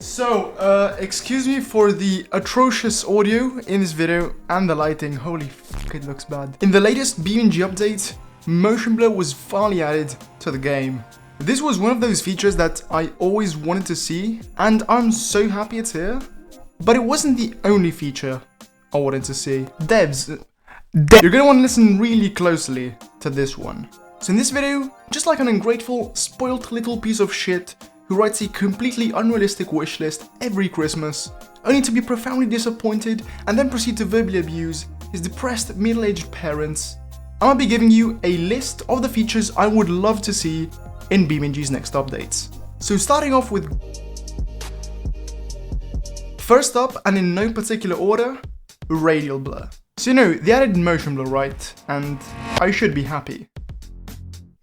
So, excuse me for the atrocious audio in this video and the lighting. Holy fuck, it looks bad. In the latest BeamNG update, motion blur was finally added to the game. This was one of those features that I always wanted to see, and I'm so happy it's here. But it wasn't the only feature I wanted to see. Devs, you're gonna want to listen really closely to this one. So in this video, just like an ungrateful, spoiled little piece of shit who writes a completely unrealistic wish list every Christmas, only to be profoundly disappointed and then proceed to verbally abuse his depressed middle-aged parents, I'm gonna be giving you a list of the features I would love to see in BeamNG's next updates. So starting off with... First up, and in no particular order, radial blur. So you know, they added motion blur, right? And I should be happy.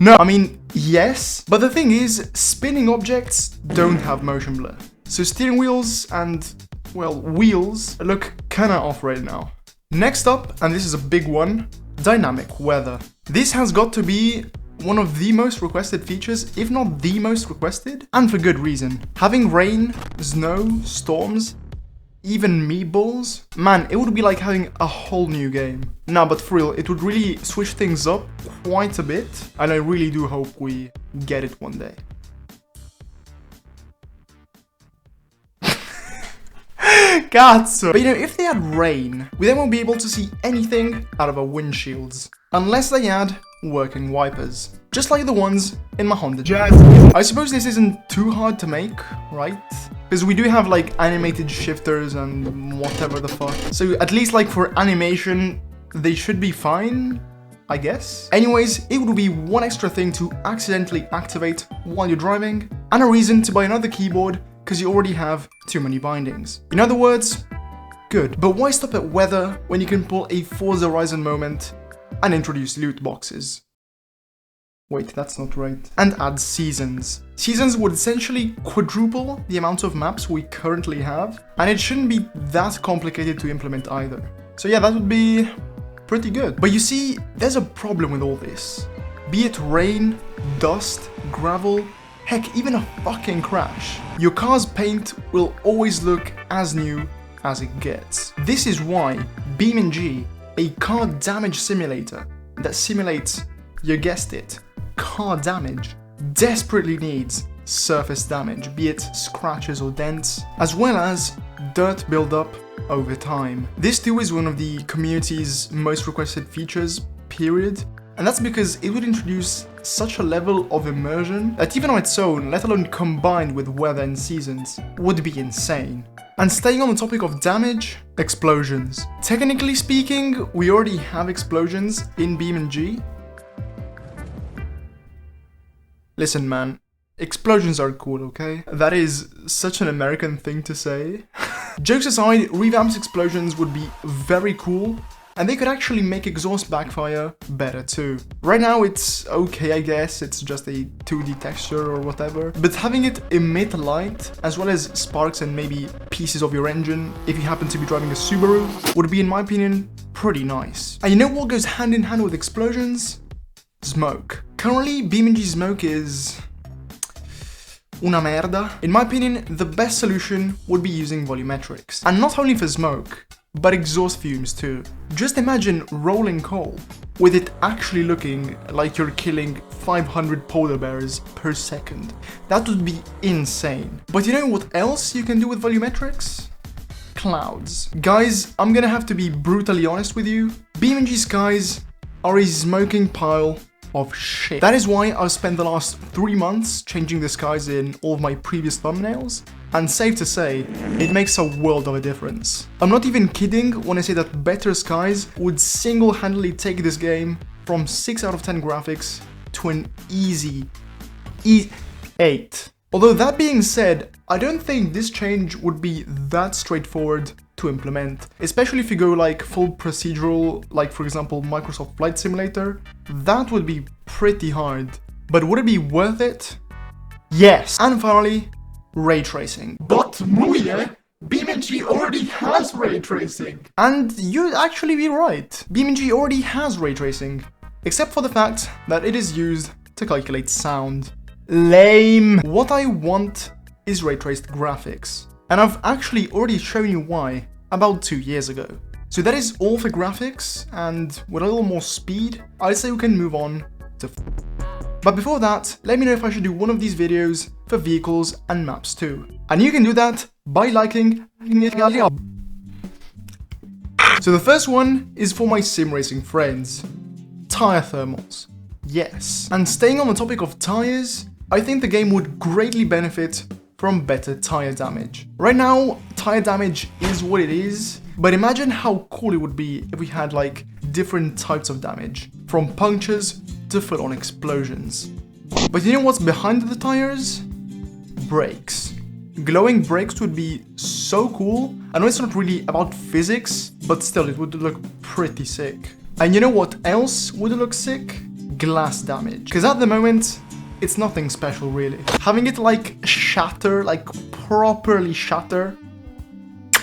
No, I mean, yes, but the thing is, spinning objects don't have motion blur. So steering wheels and, well, wheels look kinda off right now. Next up, and this is a big one, dynamic weather. This has got to be one of the most requested features, if not the most requested, and for good reason. Having rain, snow, storms, even meatballs, man, it would be like having a whole new game. Nah, but for real, it would really switch things up quite a bit, and I really do hope we get it one day. Cazzo! But you know, if they add rain, we then won't be able to see anything out of our windshields, unless they add working wipers, just like the ones in my Honda Jazz. I suppose this isn't too hard to make, right? Because we do have like animated shifters and whatever the fuck. So at least like for animation, they should be fine, I guess. Anyways, it would be one extra thing to accidentally activate while you're driving, and a reason to buy another keyboard because you already have too many bindings. In other words, good. But why stop at weather when you can pull a Forza Horizon moment and introduce loot boxes? Wait, that's not right. And add seasons. Seasons would essentially quadruple the amount of maps we currently have, and it shouldn't be that complicated to implement either. So yeah, that would be pretty good. But you see, there's a problem with all this. Be it rain, dust, gravel, heck, even a fucking crash. Your car's paint will always look as new as it gets. This is why BeamNG, a car damage simulator that simulates, you guessed it, car damage, desperately needs surface damage, be it scratches or dents, as well as dirt buildup over time. This too is one of the community's most requested features, period, and that's because it would introduce such a level of immersion that even on its own, let alone combined with weather and seasons, would be insane. And staying on the topic of damage, explosions. Technically speaking, we already have explosions in BeamNG. Listen man, explosions are cool, okay? That is such an American thing to say. Jokes aside, revamped explosions would be very cool, and they could actually make exhaust backfire better too. Right now it's okay, I guess, it's just a 2D texture or whatever, but having it emit light, as well as sparks and maybe pieces of your engine, if you happen to be driving a Subaru, would be, in my opinion, pretty nice. And you know what goes hand in hand with explosions? Smoke. Currently, BeamNG smoke is una merda. In my opinion, the best solution would be using volumetrics. And not only for smoke, but exhaust fumes too. Just imagine rolling coal, with it actually looking like you're killing 500 polar bears per second. That would be insane. But you know what else you can do with volumetrics? Clouds. Guys, I'm gonna have to be brutally honest with you. BeamNG skies are a smoking pile of shit. That is why I've spent the last 3 months changing the skies in all of my previous thumbnails, and safe to say, it makes a world of a difference. I'm not even kidding when I say that better skies would single-handedly take this game from 6 out of 10 graphics to an easy 8. Although that being said, I don't think this change would be that straightforward to implement, especially if you go like full procedural, like for example Microsoft Flight Simulator. That would be pretty hard. But would it be worth it? Yes! And finally, ray tracing. But Muye, BeamNG already has ray tracing! And you'd actually be right. BeamNG already has ray tracing, except for the fact that it is used to calculate sound. Lame! What I want is ray traced graphics. And I've actually already shown you why about 2 years ago. So that is all for graphics, and with a little more speed, I'd say we can move on to But before that, let me know if I should do one of these videos for vehicles and maps too. And you can do that by liking. So the first one is for my sim racing friends. Tire thermals. Yes. And staying on the topic of tires, I think the game would greatly benefit from better tire damage. Right now, tire damage is what it is, but imagine how cool it would be if we had like different types of damage, from punctures to full-on explosions. But you know what's behind the tires? Brakes. Glowing brakes would be so cool. I know it's not really about physics, but still it would look pretty sick. And you know what else would look sick? Glass damage. Because at the moment, it's nothing special really. Having it like shatter, like properly shatter,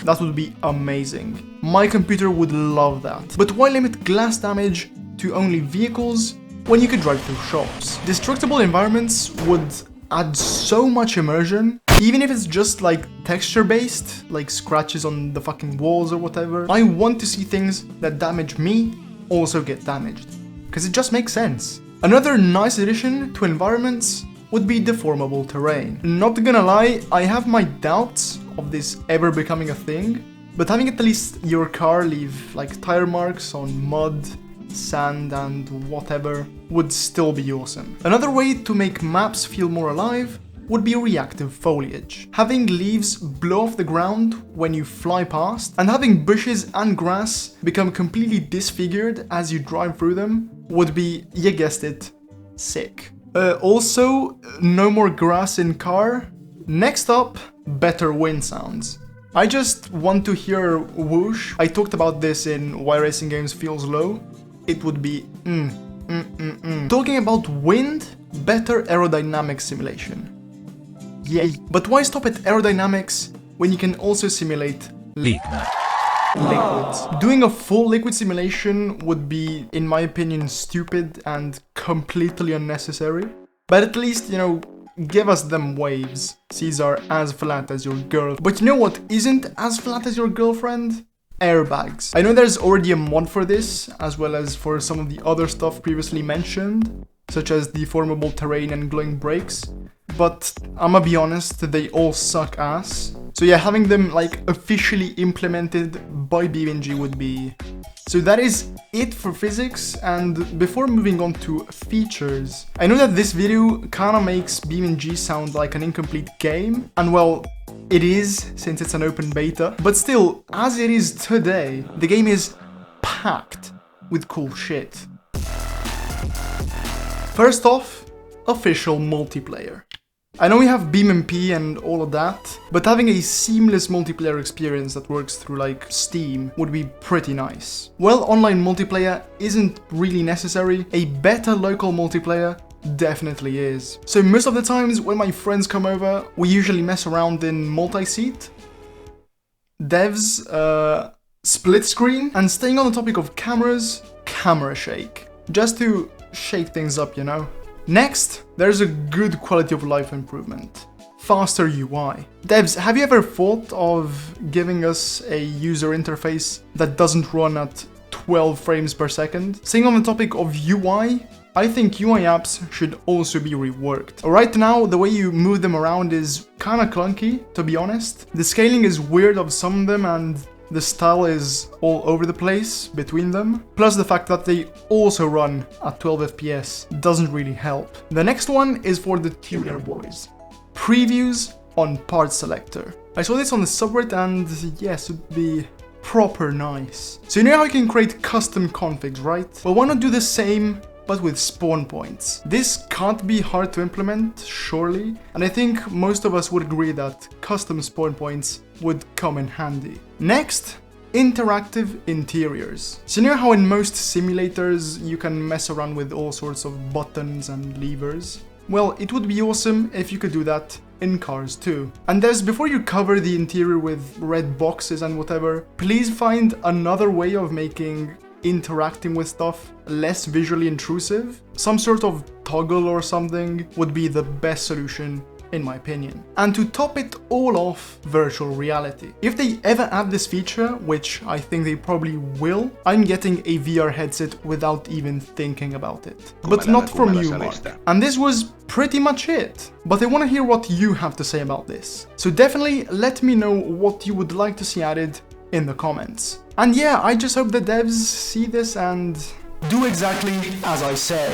that would be amazing. My computer would love that. But why limit glass damage to only vehicles when you could drive through shops? Destructible environments would add so much immersion, even if it's just like texture based, like scratches on the fucking walls or whatever. I want to see things that damage me also get damaged, because it just makes sense. Another nice addition to environments would be deformable terrain. Not gonna lie, I have my doubts of this ever becoming a thing, but having at least your car leave like tire marks on mud, sand and whatever would still be awesome. Another way to make maps feel more alive would be reactive foliage. Having leaves blow off the ground when you fly past, and having bushes and grass become completely disfigured as you drive through them would be, you guessed it, sick. Also, no more grass in car. Next up, better wind sounds. I just want to hear whoosh. I talked about this in Why Racing Games Feels Low. It would be Talking about wind, better aerodynamic simulation. Yay. But why stop at aerodynamics when you can also simulate liquids? Doing a full liquid simulation would be, in my opinion, stupid and completely unnecessary. But at least, you know, give us them waves. These are as flat as your girl. But you know what isn't as flat as your girlfriend? Airbags. I know there's already a mod for this, as well as for some of the other stuff previously mentioned, such as deformable terrain and glowing brakes, but I'ma be honest, they all suck ass. So yeah, having them like officially implemented by BeamNG would be... So that is it for physics, and before moving on to features, I know that this video kinda makes BeamNG sound like an incomplete game, and well, it is, since it's an open beta, but still, as it is today, the game is packed with cool shit. First off, official multiplayer. I know we have BeamNG and all of that, but having a seamless multiplayer experience that works through like Steam would be pretty nice. While online multiplayer isn't really necessary, a better local multiplayer definitely is. So most of the times when my friends come over, we usually mess around in multi-seat, devs, split screen, and staying on the topic of cameras, camera shake. Just to shake things up, you know? Next, there's a good quality of life improvement. Faster UI. Devs, have you ever thought of giving us a user interface that doesn't run at 12 frames per second? Staying on the topic of UI, I think UI apps should also be reworked. Right now, the way you move them around is kinda clunky, to be honest. The scaling is weird of some of them, and the style is all over the place between them. Plus the fact that they also run at 12 FPS doesn't really help. The next one is for the tuner boys. Previews on part selector. I saw this on the subreddit and yes, it would be proper nice. So you know how you can create custom configs, right? Well, why not do the same but with spawn points? This can't be hard to implement, surely, and I think most of us would agree that custom spawn points would come in handy. Next, interactive interiors. So you know how in most simulators you can mess around with all sorts of buttons and levers? Well, it would be awesome if you could do that in cars too. And before you cover the interior with red boxes and whatever, please find another way of making interacting with stuff less visually intrusive. Some sort of toggle or something would be the best solution in my opinion. And to top it all off, virtual reality. If they ever add this feature, which I think they probably will, I'm getting a VR headset without even thinking about it. But not from you, Mark. And this was pretty much it. But I want to hear what you have to say about this. So definitely let me know what you would like to see added in the comments. And yeah, I just hope the devs see this and do exactly as I say.